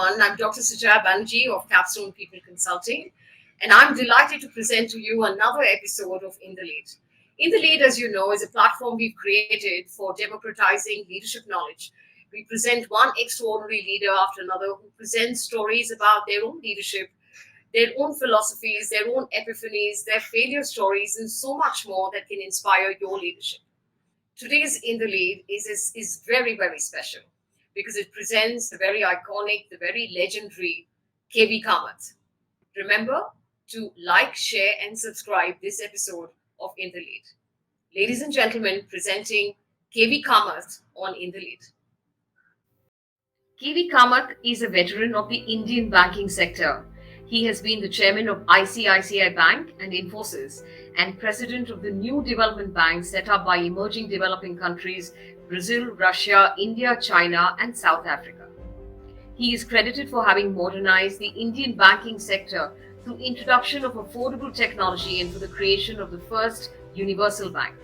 everyone. I'm Dr. Sujaya Banerjee of Capstone People Consulting, and I'm delighted to present to you another episode of In the Lead. In the Lead, as you know, is a platform we've created for democratizing leadership knowledge. We present one extraordinary leader after another who presents stories about their own leadership, their own philosophies, their own epiphanies, their failure stories, and so much more that can inspire your leadership. Today's In the Lead is very, very special because it presents the very iconic, the very legendary KV Kamath. Remember to like, share, and subscribe this episode of In the Lead. Ladies and gentlemen, presenting KV Kamath on In the Lead. KV Kamath is a veteran of the Indian banking sector. He has been the chairman of ICICI Bank and Infosys and president of the new development banks set up by emerging developing countries Brazil, Russia, India, China, and South Africa. He is credited for having modernized the Indian banking sector through introduction of affordable technology and for the creation of the first universal bank.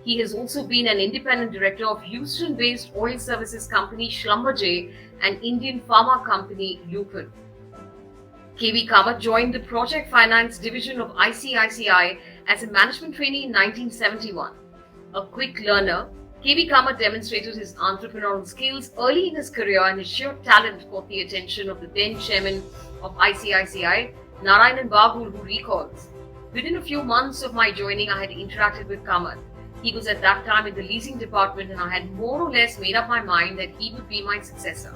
He has also been an independent director of Houston-based oil services company Schlumberger and Indian pharma company Lupin. KV Kamath joined the project finance division of ICICI as a management trainee in 1971. A quick learner, KV Kamath demonstrated his entrepreneurial skills early in his career, and his sheer talent caught the attention of the then chairman of ICICI, Narayanan Babu, who recalls, "Within a few months of my joining, I had interacted with Kamath. He was at that time in the leasing department, and I had more or less made up my mind that he would be my successor."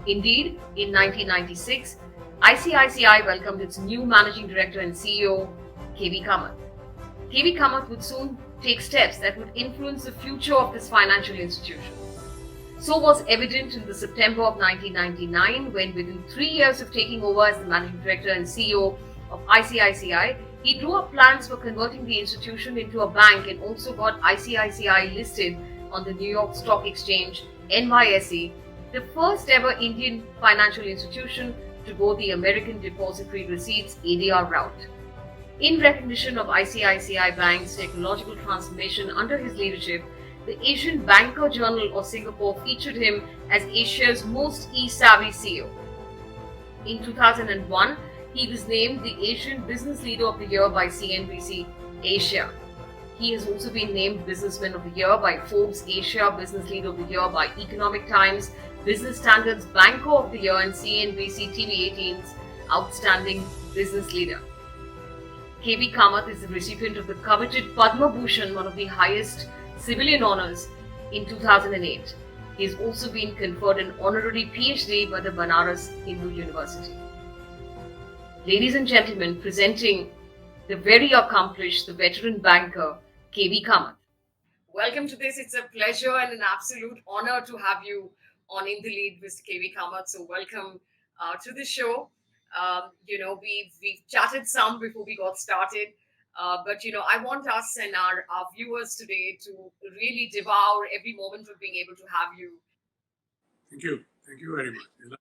Indeed, in 1996, ICICI welcomed its new managing director and CEO, KV Kamath. KV Kamath would soon take steps that would influence the future of this financial institution. So was evident in the September of 1999 when, within 3 years of taking over as the managing director and CEO of ICICI, he drew up plans for converting the institution into a bank and also got ICICI listed on the New York Stock Exchange, NYSE, the first ever Indian financial institution to go the American Depository Receipts ADR route. In recognition of ICICI Bank's technological transformation under his leadership, the Asian Banker Journal of Singapore featured him as Asia's most e-savvy CEO. In 2001, he was named the Asian Business Leader of the Year by CNBC Asia. He has also been named Businessman of the Year by Forbes Asia, Business Leader of the Year by Economic Times, Business Standard's Banker of the Year, and CNBC TV18's Outstanding Business Leader. KV Kamath is the recipient of the coveted Padma Bhushan, one of the highest civilian honors, in 2008. He has also been conferred an honorary PhD by the Banaras Hindu University. Ladies and gentlemen, presenting the very accomplished, the veteran banker, KV Kamath. Welcome to this. It's a pleasure and an absolute honor to have you on In the Lead, Mr. KV Kamath. So welcome to the show. We've chatted some before we got started, but I want us and our viewers today to really devour every moment of being able to have you. Thank you. Thank you very much.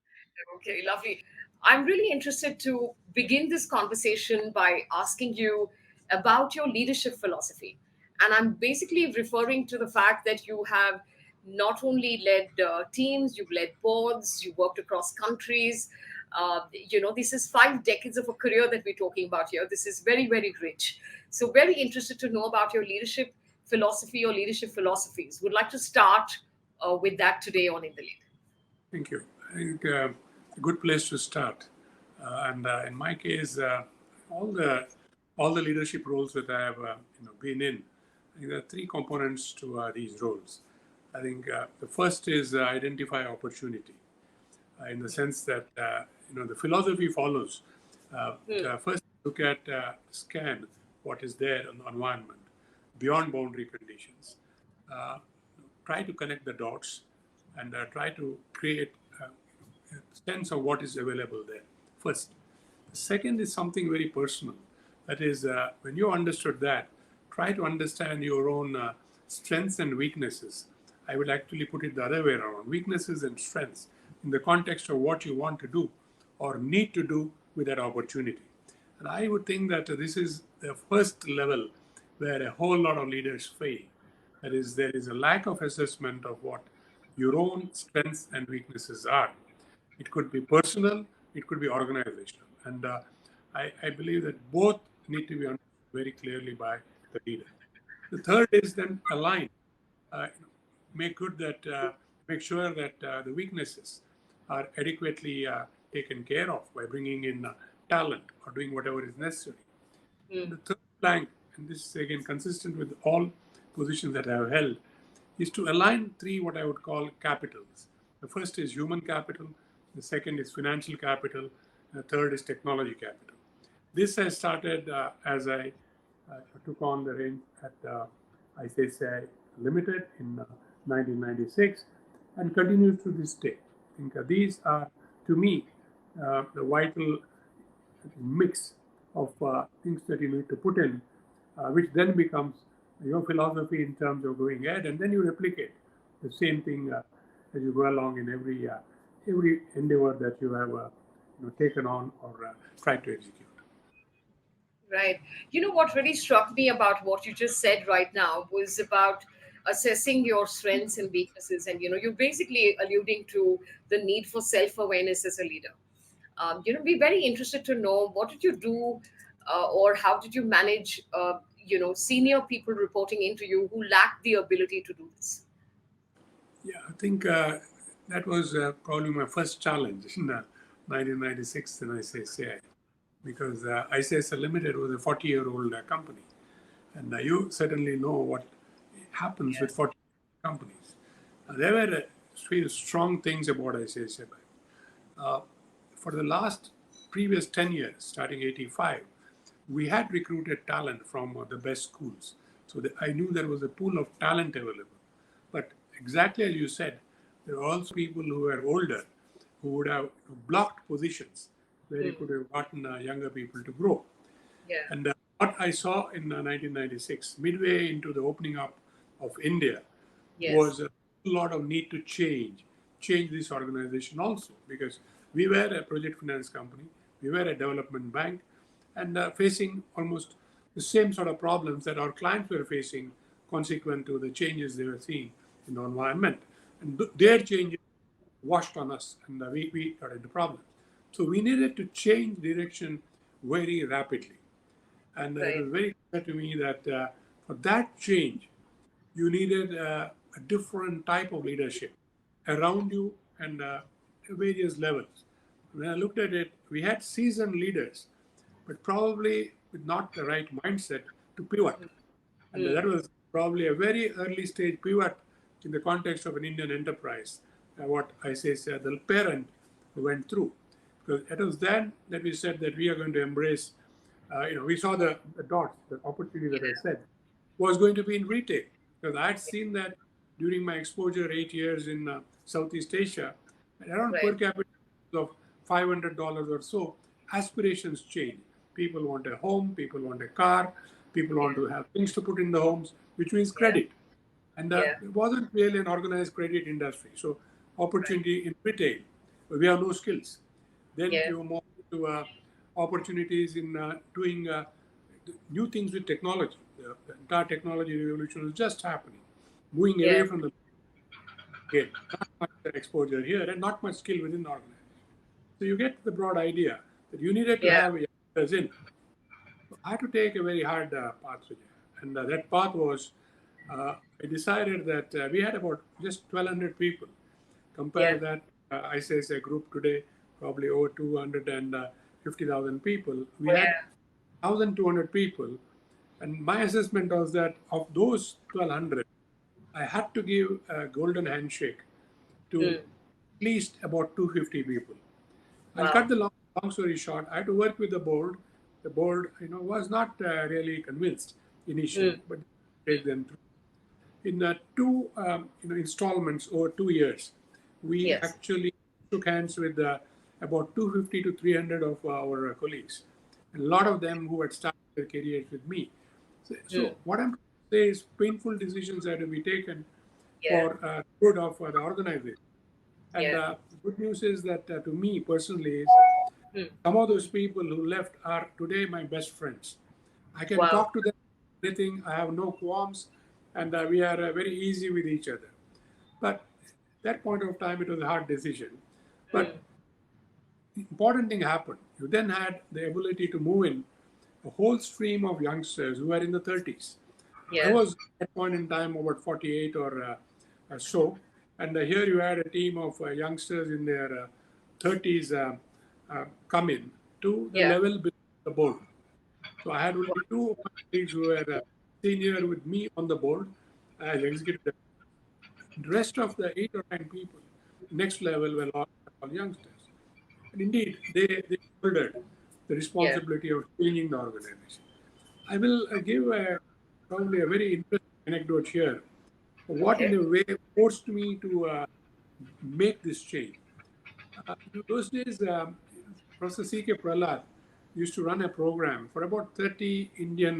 Okay, lovely. I'm really interested to begin this conversation by asking you about your leadership philosophy. And I'm basically referring to the fact that you have not only led teams, you've led boards, you worked across countries. This is 5 decades of a career that we're talking about here. This is very, very rich. So very interested to know about your leadership philosophy or leadership philosophies. Would like to start with that today on In the Lead. Thank you. I think a good place to start. In my case, all the leadership roles that I have been in, I think there are 3 components to these roles. I think the first is identify opportunity, in the sense that the philosophy follows. First, look at scan what is there in the environment beyond boundary conditions. Try to connect the dots and try to create a sense of what is available there. First, the second is something very personal. That is, when you understood that, try to understand your own strengths and weaknesses. I will actually put it the other way around: weaknesses and strengths in the context of what you want to do or need to do with that opportunity. And I would think that this is the first level where a whole lot of leaders fail. That is, there is a lack of assessment of what your own strengths and weaknesses are. It could be personal, it could be organizational. And I believe that both need to be understood very clearly by the leader. The third is then align. Uh, make good that make sure that the weaknesses are adequately taken care of by bringing in talent or doing whatever is necessary. And the third plank, and this is again consistent with all positions that I have held, is to align three what I would call capitals. The first is human capital, the second is financial capital, and the third is technology capital. This has started as I took on the reins at ICICI Limited in 1996 and continues to this day. I think these are, to me, the vital mix of things that you need to put in, which then becomes your philosophy in terms of going ahead, and then you replicate the same thing as you go along in every endeavor that you have taken on or tried to execute. Right. You know what really struck me about what you just said right now was about assessing your strengths and weaknesses. And, you're basically alluding to the need for self awareness as a leader. Be very interested to know what did you do or how did you manage, senior people reporting into you who lacked the ability to do this? Yeah, I think that was probably my first challenge in 1996 in ICICI, because ICICI Limited was a 40-year-old company. And you certainly know what happens with 40 companies. There were few strong things about ICICI Bank. For the last previous 10 years, starting 85, we had recruited talent from the best schools. So I knew there was a pool of talent available. But exactly as you said, there were also people who were older who would have blocked positions where you could have gotten younger people to grow. Yeah. And what I saw in 1996, midway into the opening up of India, was a lot of need to change this organization also, because we were a project finance company, we were a development bank, and facing almost the same sort of problems that our clients were facing consequent to the changes they were seeing in the environment. And their changes washed on us, and we got into problems. So we needed to change direction very rapidly. And it was very clear to me that for that change, you needed a different type of leadership around you and various levels. When I looked at it, we had seasoned leaders, but probably with not the right mindset to pivot. And that was probably a very early stage pivot in the context of an Indian enterprise, what I say the parent went through. Because it was then that we said that we are going to embrace, we saw the dots, the opportunity that I said was going to be in retail. Because I had seen that during my exposure 8 years in Southeast Asia, and around per capita of $500 or so, aspirations change. People want a home, people want a car, people want to have things to put in the homes, which means credit. And it wasn't really an organized credit industry. So opportunity in retail, we have no skills. Then you move to opportunities in doing new things with technology. The entire technology revolution is just happening, moving away from the again, not much exposure here and not much skill within the organization. So you get the broad idea that you needed to have youngsters in. So I had to take a very hard path, and that path was I decided that we had about just 1,200 people. Compare that, I say it's a group today, probably over 250,000 people. We had 1,200 people, and my assessment was that of those 1,200, I had to give a golden handshake to at least about 250 people. I'll cut the long story short. I had to work with the board. The board, was not really convinced initially, but take them through. In two, installments over 2 years, we actually shook hands with about 250 to 300 of our colleagues, and a lot of them who had started their careers with me. So what I'm trying to say is painful decisions had to be taken for good of the organization. And the good news is that to me personally, is some of those people who left are today my best friends. I can talk to them anything. I have no qualms, and we are very easy with each other. But at that point of time, it was a hard decision. But important thing happened. You then had the ability to move in a whole stream of youngsters who were in the 30s. I Yeah. was at that point in time about 48 or so, and here you had a team of youngsters in their 30s come in to the Yeah. level below the board. So I had only two of my colleagues who were senior with me on the board as executive. The rest of the 8 or 9 people, next level, were all youngsters. And indeed, they shouldered the Yeah. responsibility of changing the organization. I will give probably a very interesting anecdote here. What, in Okay. a way, forced me to make this change. In those days, Professor C.K. Prahlad used to run a program for about 30 Indian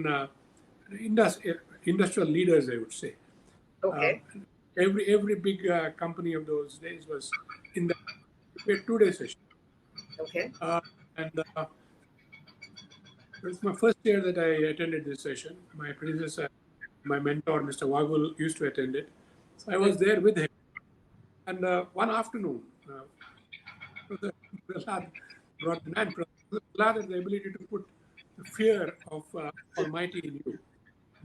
industrial leaders, I would say. Uh, Okay. every big company of those days was in the 2 day session. Okay. Uh, and it was my first year that I attended this session. My predecessor, my mentor, Mr. Wagul, used to attend it. So I was there with him. And one afternoon, Professor Prahlad brought the man. Professor Prahlad had the ability to put the fear of Almighty in you.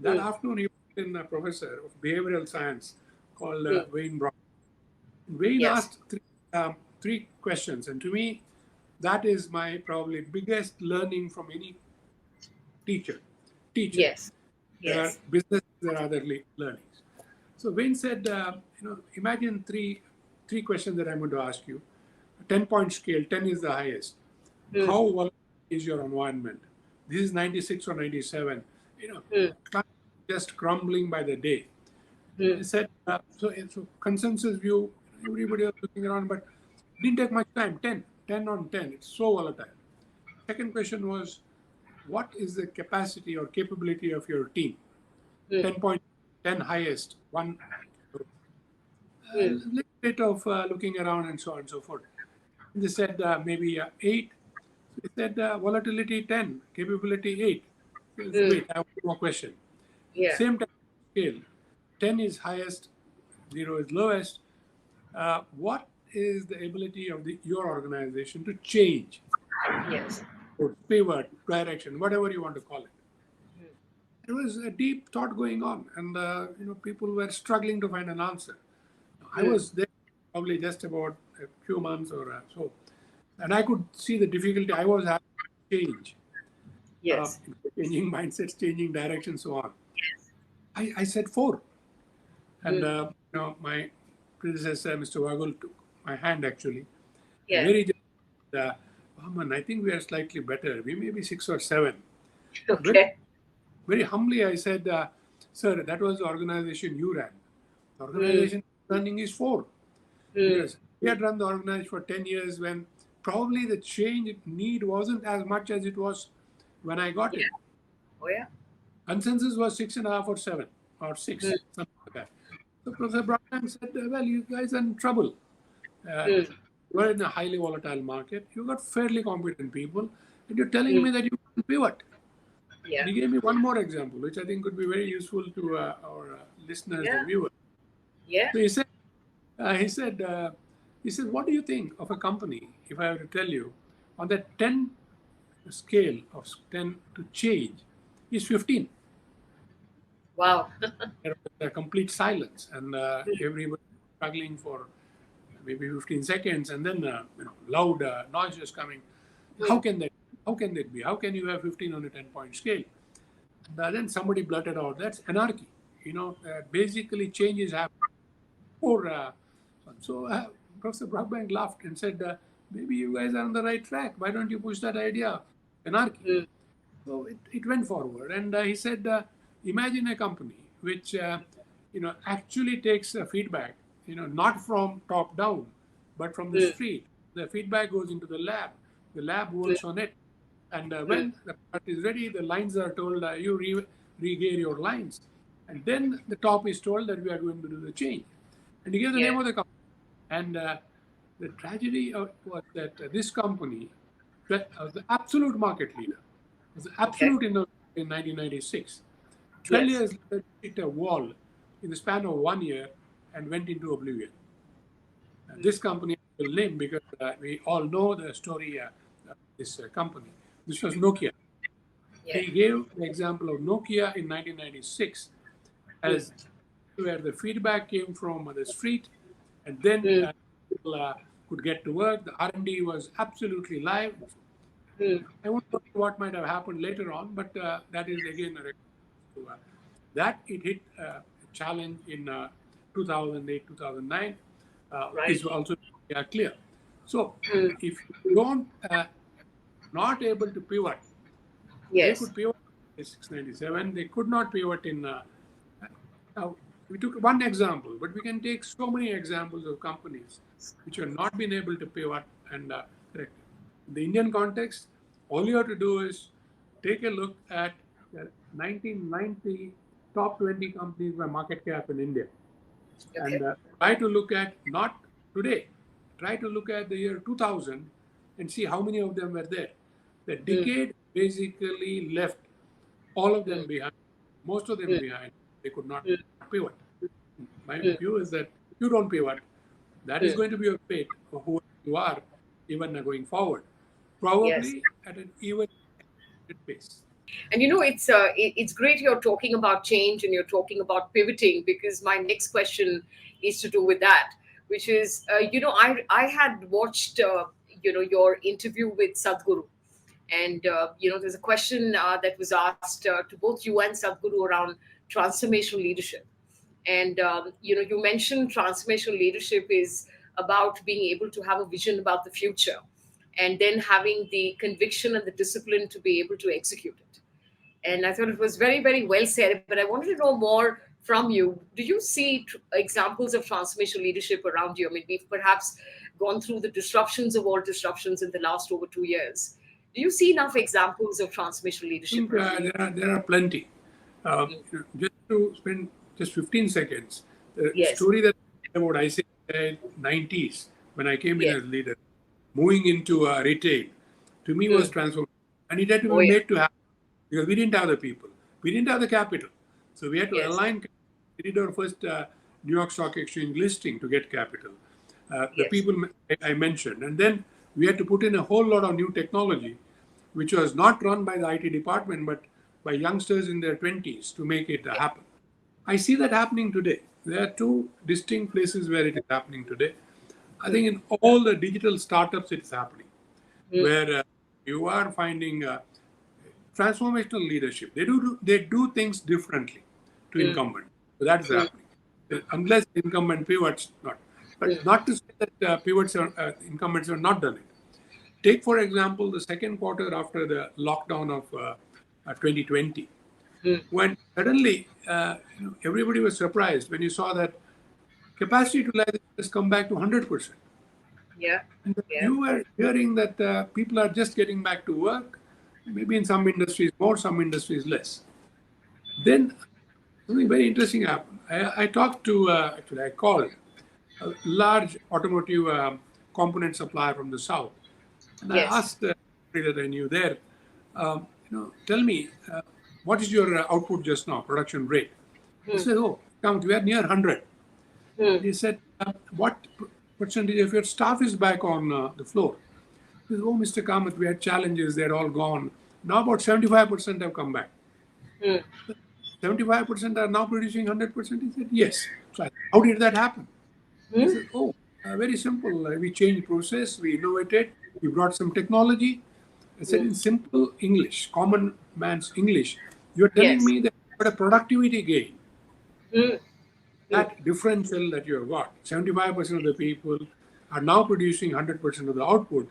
That afternoon, he was in a professor of behavioral science called Wayne Brown. Wayne Yes. asked three questions, and to me, that is my probably biggest learning from any teacher. Yes. There are Yes. business, there are other learnings. So Wayne said, imagine three questions that I'm going to ask you. A 10-point scale, 10 is the highest. Mm. How volatile is your environment? This is 96 or 97. Mm. Just crumbling by the day. He said, so consensus view, everybody was looking around, but it didn't take much time. 10 on 10. It's so volatile. Second question was, what is the capacity or capability of your team? 10 highest, one. A little bit of looking around and so on and so forth. They said maybe 8. So they said volatility 10, capability 8. So wait, I have one more question. Yeah. Same time scale, 10 is highest, 0 is lowest. What is the ability of your organization to change, Yes. or pivot, direction, whatever you want to call it? There was a deep thought going on, and people were struggling to find an answer. I was there probably just about a few months or so, and I could see the difficulty I was having to change, Yes. changing mindsets, changing direction, so on. I said 4, and my predecessor, Mr. Wagul, took my hand actually, and Yeah. very Vaman, I think we are slightly better. We may be 6 or 7. Very, Okay. very humbly, I said, sir, that was the organization you ran. The organization running is 4. Because we had run the organization for 10 years when probably the change need wasn't as much as it was when I got Yeah. in. Oh yeah. Consensus was 6.5 or 7 or 6, something like that. So Professor Brown said, well, you guys are in trouble. We're in a highly volatile market. You've got fairly competent people, and you're telling me that you can pivot. Yeah. And he gave me one more example, which I think could be very useful to our listeners Yeah. and viewers. Yeah. So he said, what do you think of a company, if I were to tell you, on that 10 scale of 10 to change is 15? Wow. There was a complete silence, and everybody struggling for maybe 15 seconds, and then loud noises coming. How can that? How can that be? How can you have 15 on a 10-point scale? And then somebody blurted out, "That's anarchy." Basically, changes happen. Or Professor Brockbank laughed and said, "Maybe you guys are on the right track. Why don't you push that idea, anarchy?" So it went forward, and he said, "Imagine a company which actually takes feedback, not from top down, but from the street. The feedback goes into the lab. The lab works on it, and when the part is ready, the lines are told you regear your lines, and then the top is told that we are going to do the change, and he gave the Yeah. name of the company." And the tragedy was that this company was the absolute market leader, was the Okay. absolute innovator in 1996. 12 Yes. years later, it hit a wall in the span of 1 year and went into oblivion. This company will name because we all know the story of this company. This was Nokia. Yeah. He gave the example of Nokia in 1996 as where the feedback came from the street, and then people could get to work. The R&D was absolutely live. I won't know what might have happened later on, but that is again a reference to that. It hit a challenge in 2008, 2009 Right. is also clear. So if you don't not able to pivot, they Yes. could pivot in 697. They could not pivot in. Now, we took one example, but we can take so many examples of companies which have not been able to pivot and correct. In the Indian context, all you have to do is take a look at the 1990 top 20 companies by market cap in India and Okay. try to look at not today, try to look at the year 2000 and see how many of them were there. The decade basically left all of them behind, most of them behind. They could not pivot. My view is that if you don't pivot, that is going to be your fate for who you are even going forward, Yes. probably at an even pace. And it's great you're talking about change and you're talking about pivoting, because my next question is to do with that, which is I had watched your interview with Sadhguru, and there's a question that was asked to both you and Sadhguru around transformational leadership. And you mentioned transformational leadership is about being able to have a vision about the future, and then having the conviction and the discipline to be able to execute it. And I thought it was very, very well said. But I wanted to know more from you. Do you see examples of transformational leadership around you? I mean, we've perhaps gone through the disruptions of all disruptions in the last over 2 years. Do you see enough examples of transformational I leadership think around you? there are plenty. Just to spend just 15 seconds, the Yes. story that about ICICI 90s when I came in Yes. as leader, moving into retail, to me was transformational, and it had to Oh, be yeah. made to happen because we didn't have the people, we didn't have the capital, so we had to Yes. align. We did our first New York Stock Exchange listing to get capital. The Yes. people I mentioned, and then we had to put in a whole lot of new technology which was not run by the IT department, but by youngsters in their 20s to make it happen. I see that happening today. There are two distinct places where it is happening today. I think in all the digital startups, it's happening, where you are finding transformational leadership. They do things differently to incumbent. So that's happening. Unless incumbent pivots, not. But not to say that incumbents have not done it. Take, for example, the second quarter after the lockdown of 2020, when suddenly everybody was surprised when you saw that capacity utilization has come back to 100%. Yeah. And Yeah. you were hearing that people are just getting back to work, maybe in some industries more, some industries less. Then something very interesting happened. I talked to, actually, I called a large automotive component supplier from the south. And I Yes. asked somebody that I knew there, tell me, what is your output just now, production rate? He said, oh, count, we are near 100. And he said, what percentage of your staff is back on the floor? He said, oh, Mr. Kamath, we had challenges, they're all gone. Now about 75% have come back. 75% are now producing 100%? He said, yes. So I said, how did that happen? He said, oh, very simple. We changed process, we innovated, we brought some technology. I said, in simple English, common man's English, you're telling Yes. me that you got a productivity gain. Mm. That differential that you have got, 75% of the people are now producing 100% of the output.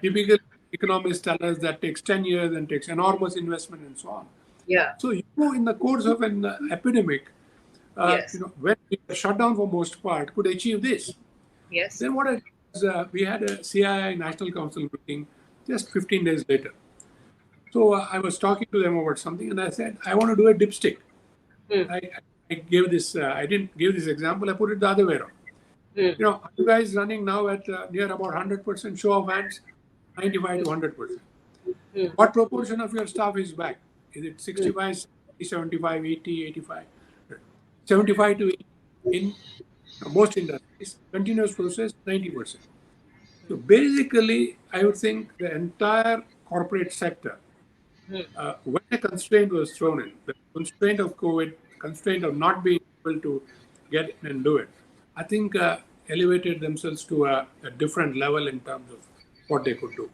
Typical economists tell us that takes 10 years and takes enormous investment and so on. Yeah. So, in the course of an epidemic, Yes. when we were shut down for most part, could achieve this. Yes. Then what I did was we had a CII National Council meeting just 15 days later. So I was talking to them about something, and I said, I want to do a dipstick. I, I gave this. I didn't give this example. I put it the other way around. Are you guys running now at near about 100%? Show of hands, 95 to 100%. What proportion of your staff is back? Is it 65, 70, 75, 80, 85? 75 to 80 in most industries. Continuous process, 90%. So basically, I would think the entire corporate sector, when a constraint was thrown in, the constraint of COVID, constraint of not being able to get in and do it, I think elevated themselves to a different level in terms of what they could do.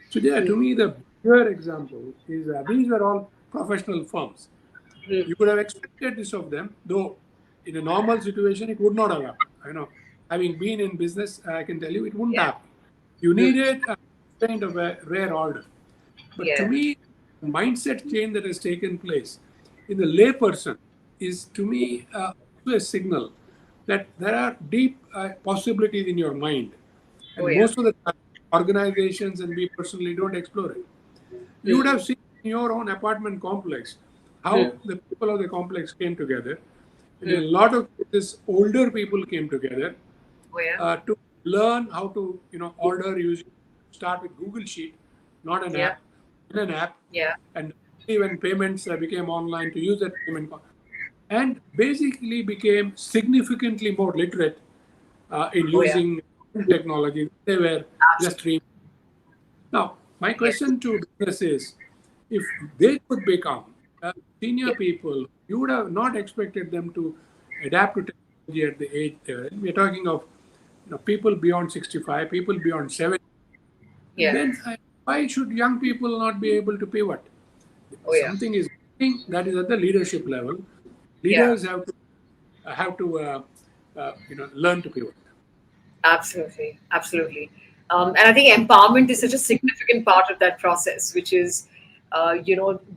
So yeah, to me, the bigger example is these were all professional firms. You could have expected this of them, though in a normal situation, it would not have happened. Having been in business, I can tell you it wouldn't Yeah. happen. You needed a kind of a rare order. But to Yeah. me, mindset change that has taken place in the layperson is to me also a signal that there are deep possibilities in your mind. Oh, And yeah. most of the time, organizations and we personally don't explore it. You would have seen in your own apartment complex how the people of the complex came together. And in a lot of cases, older people came together Oh, yeah. to learn how to order using start with Google Sheet, not an Yeah. app, in an app, Yeah. and when payments became online to use that payment, and basically became significantly more literate in Oh, yeah. using technology. They were just Absolutely. now, my Yes. question to business is, if they could become senior Yeah. people, you would have not expected them to adapt to technology at the age. We're talking of people beyond 65, people beyond 70. And Yeah. then why should young people not be able to pivot? Oh, yeah. Something is happening that is at the leadership level. Yeah. Leaders have to learn to pivot. Absolutely, absolutely. And I think empowerment is such a significant part of that process, which is,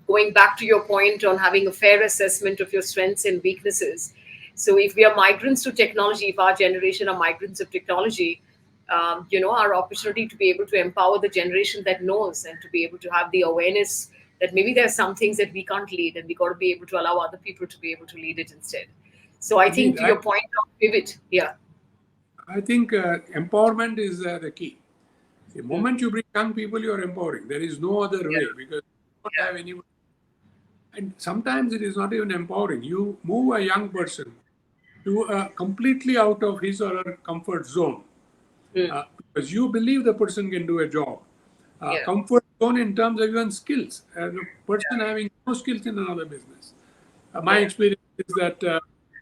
going back to your point on having a fair assessment of your strengths and weaknesses. So, if we are migrants to technology, if our generation are migrants of technology, our opportunity to be able to empower the generation that knows and to be able to have the awareness that maybe there are some things that we can't lead and we got to be able to allow other people to be able to lead it instead. So, I think Indeed, to your point of pivot, yeah. I think empowerment is the key. The moment you bring young people, you're empowering. There is no other Yeah. way because you don't Yeah. have anyone. And sometimes it is not even empowering. You move a young person to completely out of his or her comfort zone because you believe the person can do a job. Yeah. Comfort zone in terms of even skills. The person Yeah. having no skills in another business. My Yeah. experience is that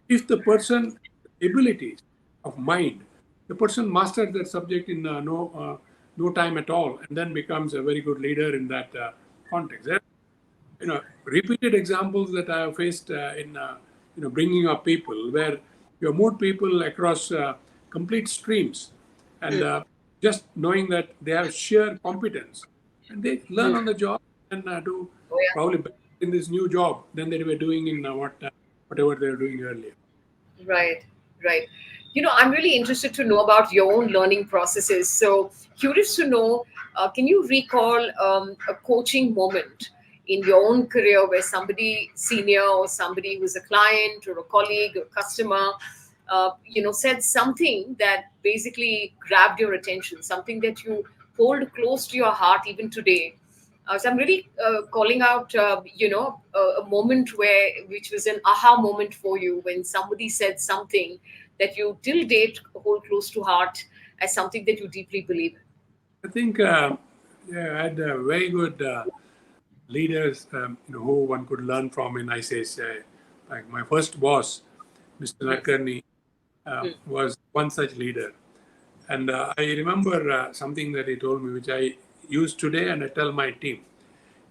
if the person abilities of mind, the person masters that subject in no time at all, and then becomes a very good leader in that context. There are, repeated examples that I have faced in bringing up people where you have moved people across complete streams, and just knowing that they have sheer competence, and they learn on the job and do Oh, yeah. probably better in this new job than they were doing in whatever they were doing earlier. Right, right. I'm really interested to know about your own learning processes. So, curious to know, can you recall a coaching moment in your own career where somebody senior or somebody who's a client or a colleague or customer, said something that basically grabbed your attention, something that you hold close to your heart even today? So I'm really calling out, a moment which was an aha moment for you when somebody said something that you till date hold close to heart as something that you deeply believe in. I think yeah, I had very good leaders who one could learn from in ICICI. Like my first boss, Mr. Nakarni, was one such leader. And I remember something that he told me, which I use today and I tell my team.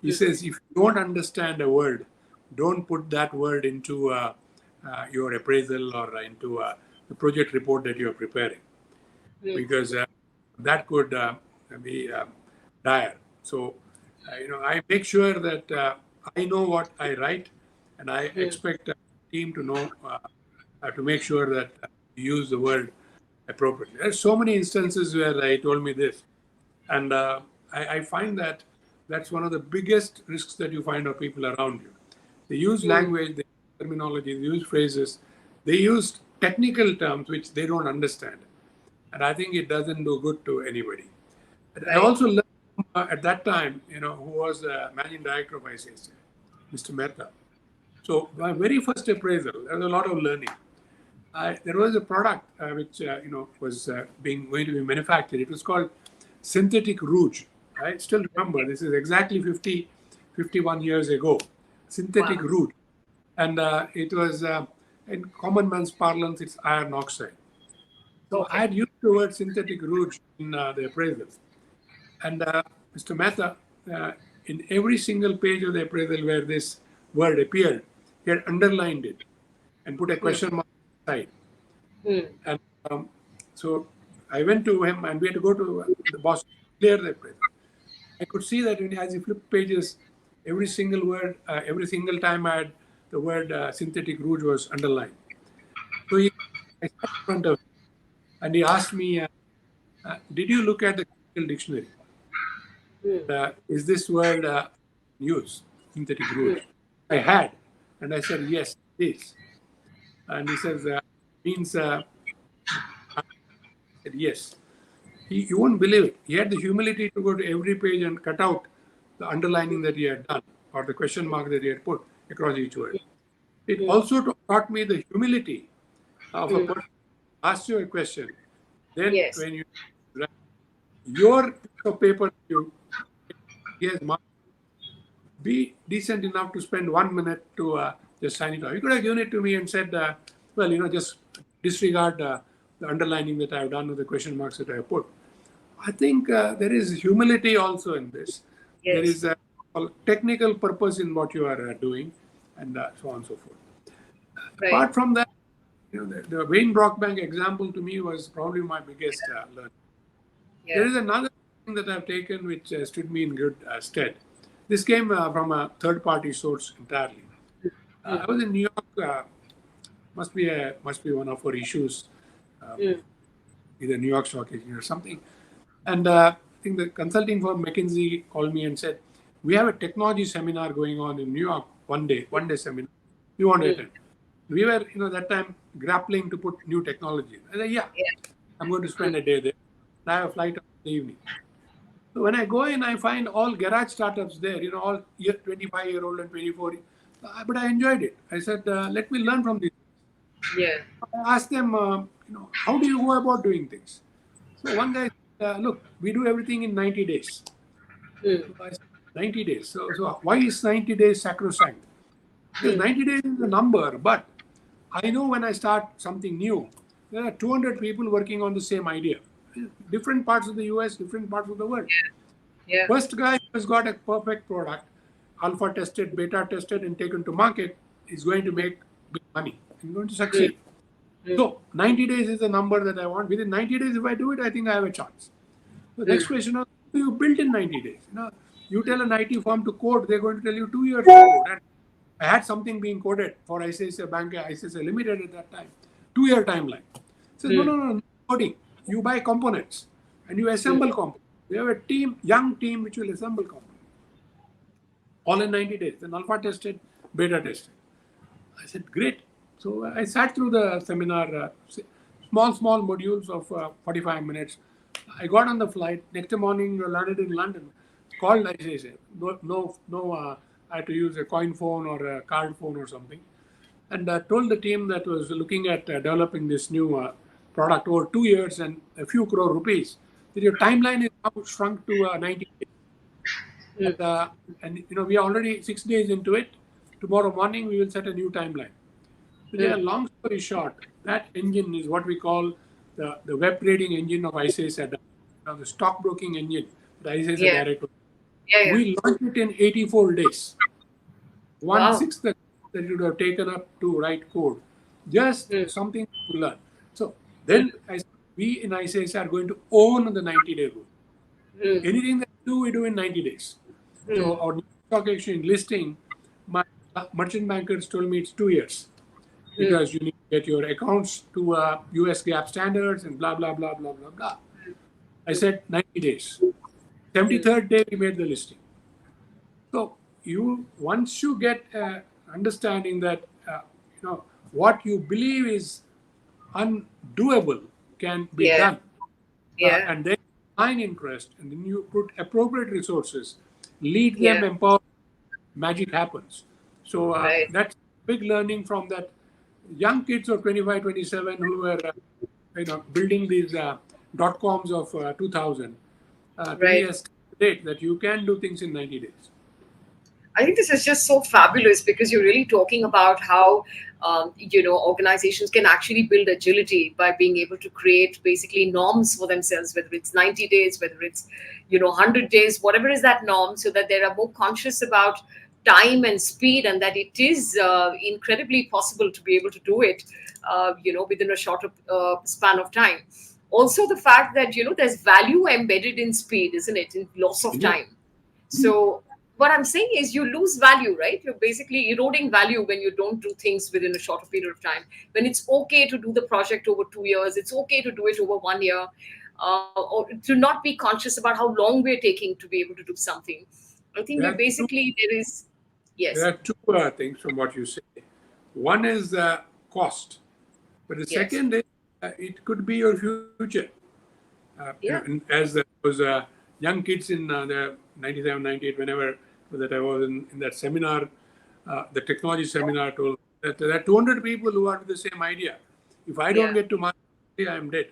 He says, if you don't understand a word, don't put that word into your appraisal or into the project report that you're preparing, because that could be dire. So, I make sure that I know what I write, and I expect a team to know to make sure that you use the word appropriately. There's so many instances where I told me this, and I find that that's one of the biggest risks that you find of people around you. They use language, they use terminology, they use phrases, they use technical terms which they don't understand. And I think it doesn't do good to anybody. And I Right. also learned at that time, who was the managing director of ICICI, Mr. Mehta. So my very first appraisal, there was a lot of learning. There was a product which was being going to be manufactured. It was called synthetic rouge. I still remember, this is exactly 51 years ago. Synthetic Wow. rouge. And it was, in common man's parlance, it's iron oxide. So I Okay. had used the word synthetic rouge in the appraisal. And Mr. Mehta, in every single page of the appraisal where this word appeared, he had underlined it and put a question mark inside. Hmm. And so I went to him and we had to go to the boss to clear the appraisal. I could see that as he flipped pages, every single word, every single time I had the word synthetic rouge was underlined. So I sat in front of him and he asked me, did you look at the Google dictionary? Is this word used, synthetic rouge? I had. And I said, yes, it is. And he says, means, I said, yes. You won't believe it. He had the humility to go to every page and cut out the underlining that he had done or the question mark that he had put across each word. It also taught me the humility of a person who asks you a question. Then Yes. when you write your piece of paper, he has marked, be decent enough to spend 1 minute to just sign it off. He could have given it to me and said, well, just disregard the underlining that I've done with the question marks that I have put. I think there is humility also in this. There Yes. is a technical purpose in what you are doing, and so on and so forth. Right. Apart from that, the Wayne Brockbank example to me was probably my biggest learning. There is another thing that I've taken which stood me in good stead. This came from a third-party source entirely. I was in New York. Must be one of our issues, either New York Stock Exchange or something. And I think the consulting firm McKinsey called me and said, we have a technology seminar going on in New York, one day seminar. We want to attend. We were, that time grappling to put new technology. I said, yeah, I'm going to spend a day there. I have a flight in the evening. So when I go in, I find all garage startups there, all 25-year-old and 24. But I enjoyed it. I said, let me learn from these. Yeah. I asked them, how do you go about doing things? So one guy said, look, we do everything in 90 days. So I said, 90 days. So why is 90 days sacrosanct? Because 90 days is a number, but I know when I start something new, there are 200 people working on the same idea. Different parts of the US, different parts of the world. Yeah. First guy who has got a perfect product, alpha tested, beta tested, and taken to market is going to make big money. He's going to succeed. So 90 days is the number that I want. Within 90 days, if I do it, I think I have a chance. The next question is, do you build in 90 days? You tell an IT firm to code, they're going to tell you 2 years to code. And I had something being coded for ICICI Bank, ICICI Limited at that time. 2-year timeline. Says, no, coding. You buy components and you assemble components. We have a team, young team, which will assemble components. All in 90 days. Then alpha tested, beta tested. I said, great. So I sat through the seminar, small modules of 45 minutes. I got on the flight. Next morning, landed in London. Called ICICI. No. I had to use a coin phone or a card phone or something. And told the team that was looking at developing this new product over 2 years and a few crore rupees, that your timeline is now shrunk to 90 days. And we are already 6 days into it. Tomorrow morning, we will set a new timeline. So, long story short, that engine is what we call the web trading engine of ICICI, the stockbroking engine that ICICI Direct. We launched it in 84 days. 1/6 that it would have taken up to write code. Just something to learn. So then we in ICICI are going to own the 90-day rule. Anything that we do in 90 days. So our stock exchange listing, my merchant bankers told me it's 2 years. Because you need to get your accounts to US GAAP standards and blah, blah, blah, blah, blah, blah. I said 90 days. 73rd day, we made the listing. So once you get understanding that, what you believe is undoable can be done. And then find interest and then you put appropriate resources, lead them, empower, magic happens. So that's big learning from that young kids of 25, 27 who were, building these dot-coms of 2000. to be Right. a state that you can do things in 90 days. I think this is just so fabulous because you're really talking about how organizations can actually build agility by being able to create basically norms for themselves, whether it's 90 days, whether it's 100 days, whatever is that norm, so that they are more conscious about time and speed, and that it is incredibly possible to be able to do it, within a shorter span of time. Also, the fact that there's value embedded in speed, isn't it, in loss of Indeed. time. So what I'm saying is you lose value, right? You're basically eroding value when you don't do things within a shorter period of time. When it's okay to do the project over 2 years, it's okay to do it over 1 year, or to not be conscious about how long we're taking to be able to do something. I think There we are two, basically there is there yes, are two things from what you say. One is cost, but the yes, second is it could be your future. yeah, As there was young kids in the 97, 98, whenever that I was in that seminar, the technology seminar, told that there are 200 people who are with the same idea. If I don't yeah, get to market, I am dead.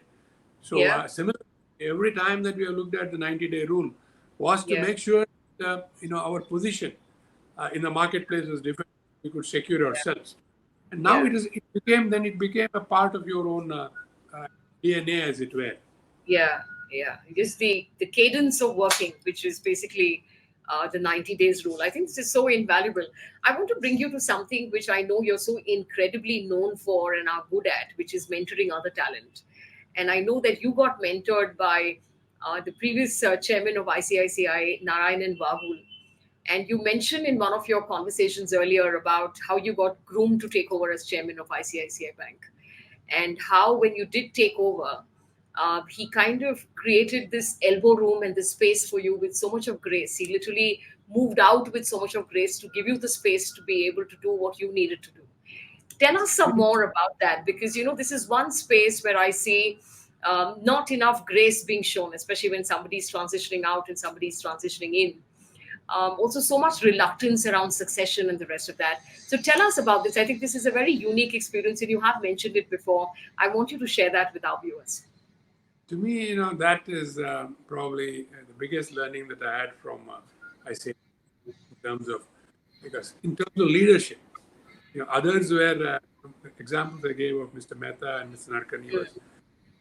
So yeah, similarly, every time that we have looked at the 90-day rule was to yeah, make sure our position in the marketplace was different. We could secure yeah, ourselves. And now yeah. it became a part of your own DNA, as it were. Yeah, yeah. Just the cadence of working, which is basically the 90 days rule. I think this is so invaluable. I want to bring you to something which I know you're so incredibly known for and are good at, which is mentoring other talent. And I know that you got mentored by the previous chairman of ICICI, Narayanan Vagul. And you mentioned in one of your conversations earlier about how you got groomed to take over as chairman of ICICI Bank, and how when you did take over, he kind of created this elbow room and this space for you with so much of grace. He literally moved out with so much of grace to give you the space to be able to do what you needed to do. Tell us some more about that, because this is one space where I see not enough grace being shown, especially when somebody's transitioning out and somebody's transitioning in. Also, so much reluctance around succession and the rest of that. So, tell us about this. I think this is a very unique experience, and you have mentioned it before. I want you to share that with our viewers. To me, that is probably the biggest learning that I had from, I say, in terms of, because in terms of leadership, others were examples I gave of Mr. Mehta and Mr. Narkani was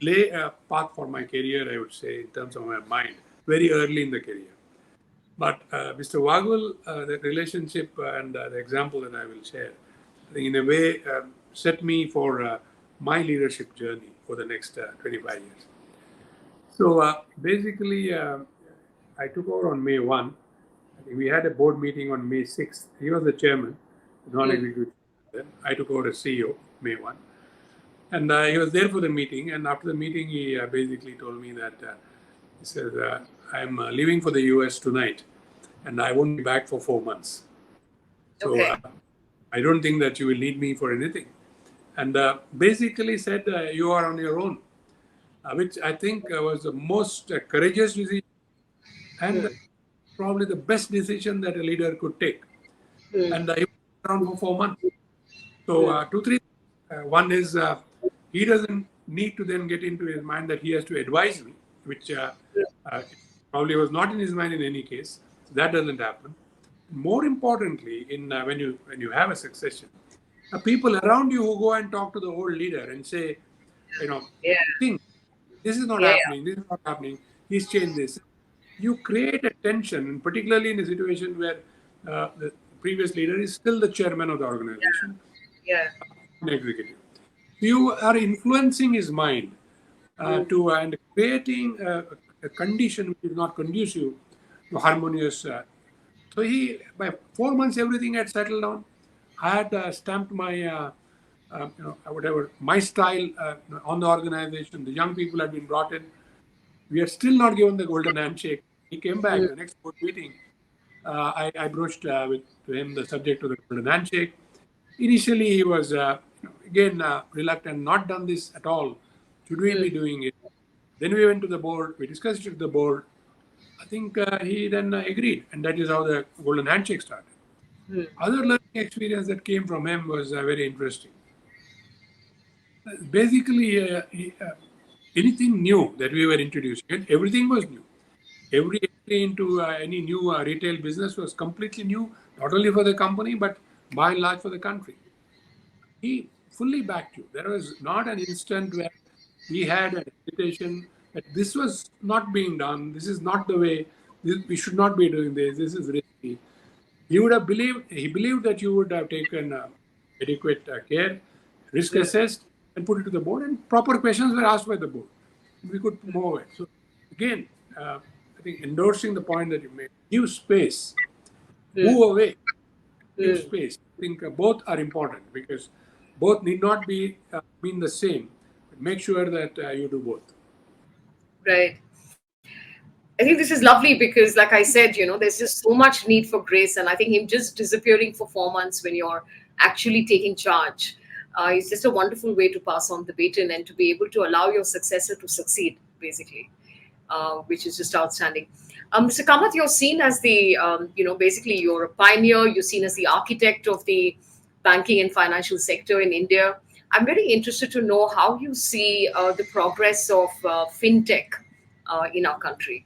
lay a path for my career, I would say, in terms of my mind, very early in the career. But Mr. Wagul, the relationship and the example that I will share, I think in a way set me for my leadership journey for the next 25 years. So basically, I took over on May 1. I think we had a board meeting on May 6th. He was the chairman, the non-executive chairman. I took over as CEO May 1. And he was there for the meeting. And after the meeting, he basically told me that he said, I'm leaving for the US tonight and I won't be back for 4 months. So Okay. I don't think that you will need me for anything. And basically said, you are on your own, which I think was the most courageous decision and probably the best decision that a leader could take. And he was around for 4 months. So two, three. One is he doesn't need to then get into his mind that he has to advise me, which probably was not in his mind in any case. So that doesn't happen. More importantly, in when you have a succession, people around you who go and talk to the old leader and say, Yeah. think this is not Yeah. happening. This is not happening. He's changed this. You create a tension, and particularly in a situation where the previous leader is still the chairman of the organization, Yeah. an executive. You are influencing his mind to and creating a condition which is not conducive to harmonious. So he, by 4 months, everything had settled down. I had stamped my, whatever, my style on the organization. The young people had been brought in. We are still not given the golden handshake. He came back the next board meeting. I broached to him the subject of the golden handshake. Initially, he was again reluctant, not done this at all. Should we be doing it? Then we went to the board. We discussed it with the board. I think he then agreed, and that is how the golden handshake started. Other learning experience that came from him was very interesting. Basically, anything new that we were introducing, and everything was new. Every entry into any new retail business was completely new, not only for the company, but by and large for the country. He fully backed you. There was not an instant where he had an hesitation that this was not being done. This is not the way. We should not be doing this. This is risky. He would have believed. He believed that you would have taken adequate care, risk assessed, and put it to the board. And proper questions were asked by the board. We could move it. So again, I think endorsing the point that you made, give space, move away, give space. I think both are important because both need not be mean the same. But make sure that you do both. Right. I think this is lovely because, like I said, there's just so much need for grace. And I think him just disappearing for 4 months when you're actually taking charge is just a wonderful way to pass on the baton and to be able to allow your successor to succeed, basically, which is just outstanding. Mr. Kamath, you're seen as the, basically you're a pioneer, you're seen as the architect of the banking and financial sector in India. I'm very interested to know how you see the progress of fintech in our country.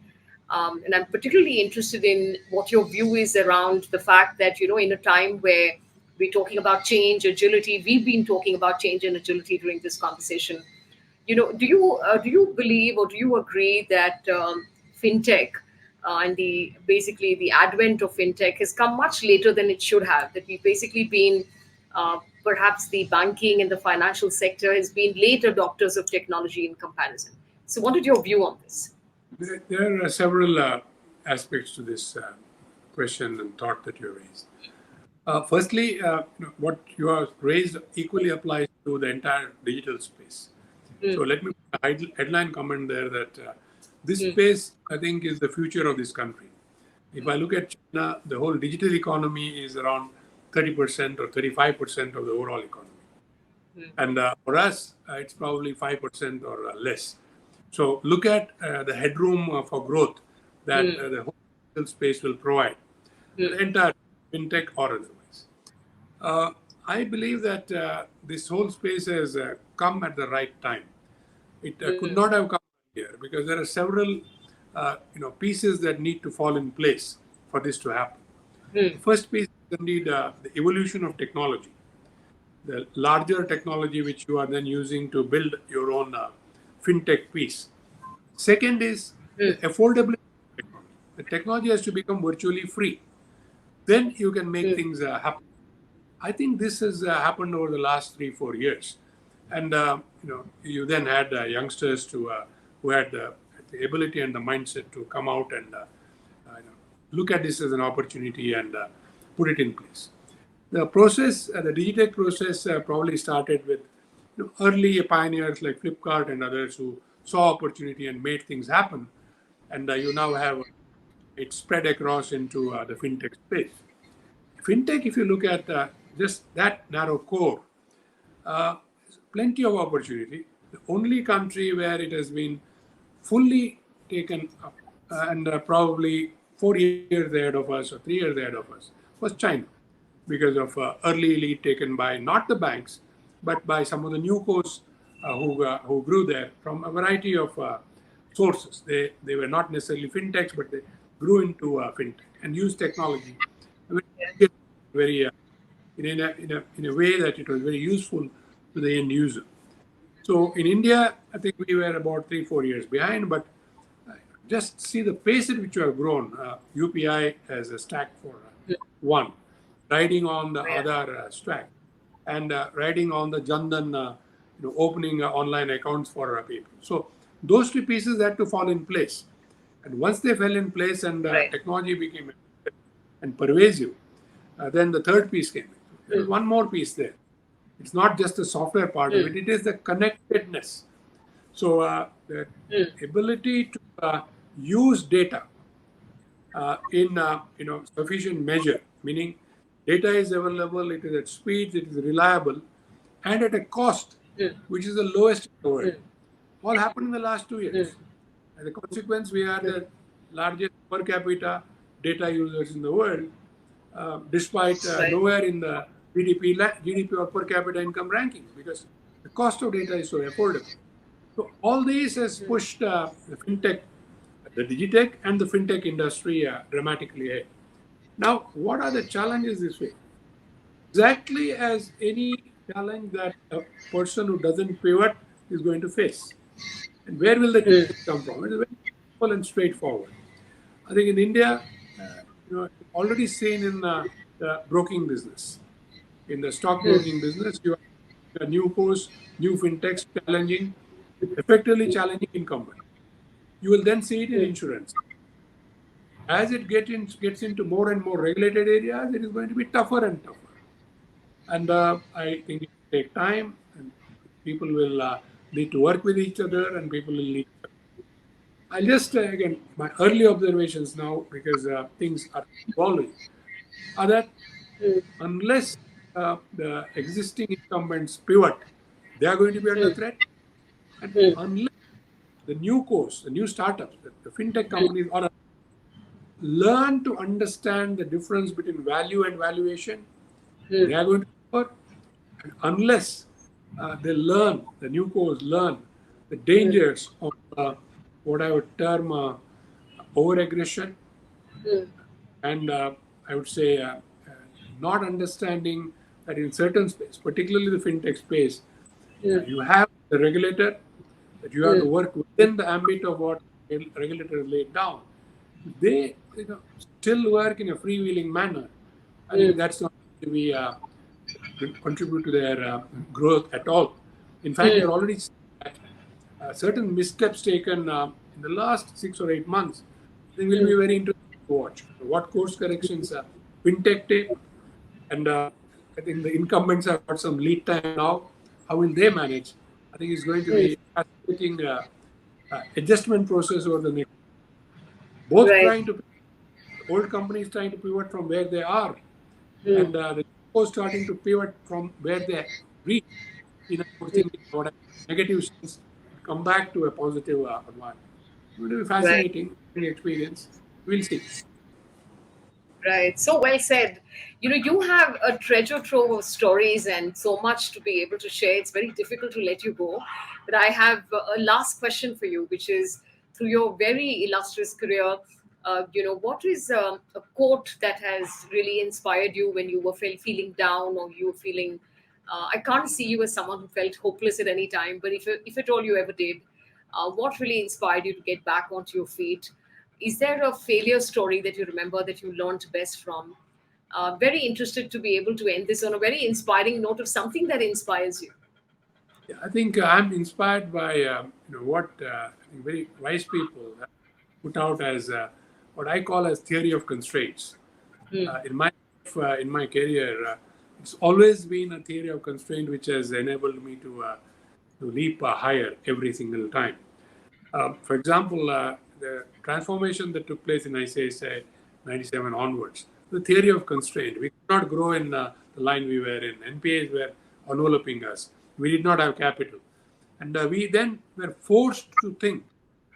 And I'm particularly interested in what your view is around the fact that, in a time where we're talking about change, agility, we've been talking about change and agility during this conversation. Do you believe or do you agree that fintech and the basically the advent of fintech has come much later than it should have? That we've basically been perhaps the banking and the financial sector has been late adopters of technology in comparison. So, what is your view on this? There are several aspects to this question and thought that you raised. Firstly, what you have raised equally applies to the entire digital space. So let me put a headline comment there that this space, I think, is the future of this country. If I look at China, the whole digital economy is around 30% or 35% of the overall economy. And for us, it's probably 5% or less. So look at the headroom for growth that the whole digital space will provide, the entire fintech or otherwise. I believe that this whole space has come at the right time. It could not have come here because there are several pieces that need to fall in place for this to happen. The first piece is indeed the evolution of technology, the larger technology which you are then using to build your own fintech piece. Second is the affordability of technology. The technology has to become virtually free. Then you can make things happen. I think this has happened over the last 3-4 years, and you then had youngsters who had the ability and the mindset to come out and look at this as an opportunity and put it in place. The process, the digital process, probably started with early pioneers like Flipkart and others who saw opportunity and made things happen, and you now have it spread across into the fintech space. Fintech, if you look at just that narrow core, plenty of opportunity. The only country where it has been fully taken up and probably 4 years ahead of us or 3 years ahead of us was China, because of early lead taken by not the banks, but by some of the new cos who grew there from a variety of sources. They were not necessarily fintechs, but they grew into fintech and used technology very in a way that it was very useful to the end user. So in India, I think we were about 3-4 years behind, but just see the pace at which you have grown. UPI as a stack for one, riding on the other stack, and riding on the Jandan, opening online accounts for people. So those two pieces had to fall in place. And once they fell in place and technology became and pervasive, then the third piece came in. There's one more piece there. It's not just the software part of it, it is the connectedness. So the ability to use data in sufficient measure, meaning data is available, it is at speed, it is reliable, and at a cost which is the lowest in the world. All happened in the last 2 years. As a consequence, we are the largest per capita data users in the world, despite nowhere in the GDP or per capita income rankings, because the cost of data is so affordable. So all this has pushed the fintech the digitech and the fintech industry dramatically ahead. Now, what are the challenges this way? Exactly as any challenge that a person who doesn't pivot is going to face. And where will the mm, change come from? It is very simple and straightforward. I think in India, already seen in the broking business, in the stock mm, broking business, you have a new course, new fintechs challenging, effectively challenging incumbent. You will then see it in mm, insurance. As it gets into more and more regulated areas, it is going to be tougher and tougher. And I think it will take time, and people will need to work with each other, and people will need. I'll just again my early observations now because things are evolving are that mm, unless the existing incumbents pivot, they are going to be under mm, threat, and mm, unless the new course, the new startups, the fintech mm, companies, or learn to understand the difference between value and valuation, they mm, are going to suffer. And unless they learn, the new course learn the mm, dangers of what I would term over-aggression, mm, and I would say not understanding that in certain space, particularly the fintech space, mm, you have the regulator, that you have to mm, work within the ambit of what the regulator has laid down. If they still work in a freewheeling manner, I think mm, that's not going to be contribute to their growth at all. In fact, mm, you're already seeing that certain missteps taken in the last 6 or 8 months. They will be mm. very interesting to watch. What course corrections fintech take, and I think the incumbents have got some lead time now. How will they manage? I think it's going to Mm. be fascinating adjustment process over the next. Both Right. trying to old companies trying to pivot from where they are, Mm. and the new starting to pivot from where they reach in a more Mm. thing, what a negative sense, come back to a positive environment. It will be Right. fascinating experience. We'll see. Right. So well said. You have a treasure trove of stories and so much to be able to share. It's very difficult to let you go. But I have a last question for you, which is through your very illustrious career, what is a quote that has really inspired you when you were feeling down or you were feeling, I can't see you as someone who felt hopeless at any time, but if at all you ever did, what really inspired you to get back onto your feet? Is there a failure story that you remember that you learned best from? Very interested to be able to end this on a very inspiring note of something that inspires you. Yeah, I think I'm inspired by what I think very wise people have put out as what I call as theory of constraints. Hmm. In my career, it's always been a theory of constraint which has enabled me to leap higher every single time. For example, the transformation that took place in ICICI 97 onwards, the theory of constraint. We could not grow in the line we were in. NPAs were enveloping us. We did not have capital. And we then were forced to think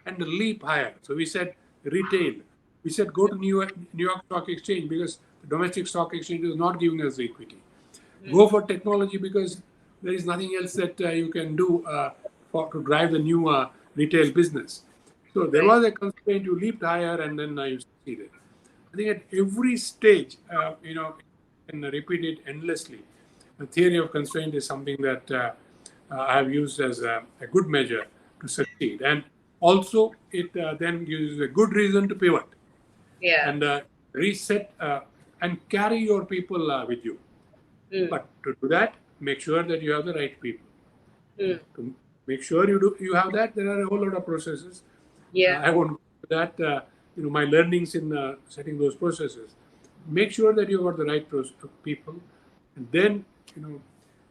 and leap higher. So we said retail. We said go to New York Stock Exchange because the domestic stock exchange is not giving us the equity. Go for technology because there is nothing else that you can do to drive the new retail business. So there Right. was a constraint. You leaped higher, and then you succeeded. I think at every stage, can repeat it endlessly. The theory of constraint is something that I have used as a good measure to succeed, and also it then gives a good reason to pivot Yeah. and reset and carry your people with you. Hmm. But to do that, make sure that you have the right people. Hmm. To make sure you have that, there are a whole lot of processes. Yeah. I won't go into that. My learnings in setting those processes. Make sure that you have got the right people, and then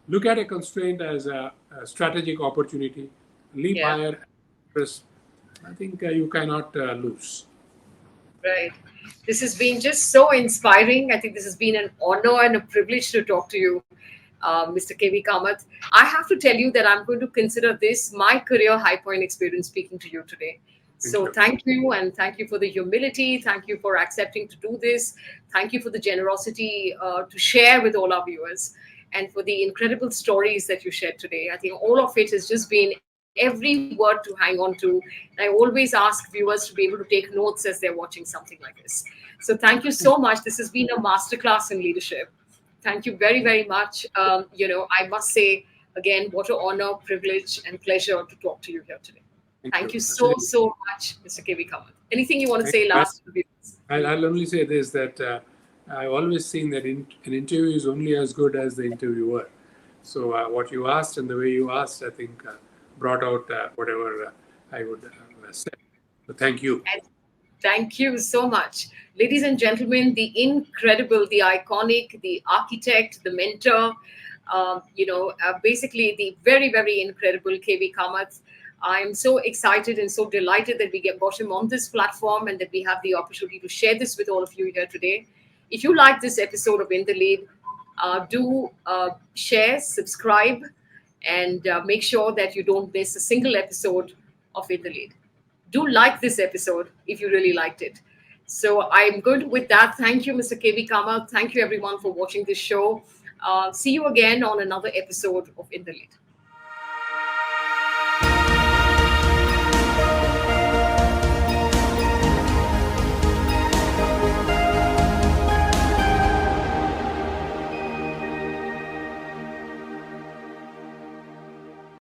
look at a constraint as a strategic opportunity. Leap Yeah. higher. I think you cannot lose. Right. This has been just so inspiring. I think this has been an honor and a privilege to talk to you, Mr. KV Kamath. I have to tell you that I'm going to consider this my career high point experience speaking to you today. Thank So you. thank you, and thank you for the humility. Thank you for accepting to do this. Thank you for the generosity to share with all our viewers, and for the incredible stories that you shared today. I think all of it has just been every word to hang on to. And I always ask viewers to be able to take notes as they're watching something like this. So thank you so much. This has been a masterclass in leadership. Thank you very, very much. I must say again, what an honor, privilege, and pleasure to talk to you here today. Thank Thank you. you so much, Mr. KV Kamath. Anything you want to Thank say you. last? I'll only say this, that I've always seen that an interview is only as good as the interviewer. So what you asked and the way you asked, I think brought out whatever I would say. So thank you. And thank you so much. Ladies and gentlemen, the incredible, the iconic, the architect, the mentor, basically the very, very incredible KV Kamath. I'm so excited and so delighted that we got him on this platform and that we have the opportunity to share this with all of you here today. If you like this episode of In the Lead, do share, subscribe, and make sure that you don't miss a single episode of In the Lead. Do like this episode if you really liked it. So I'm going to, with that, thank you, Mr. KV Kamath. Thank you, everyone, for watching this show. See you again on another episode of In the Lead.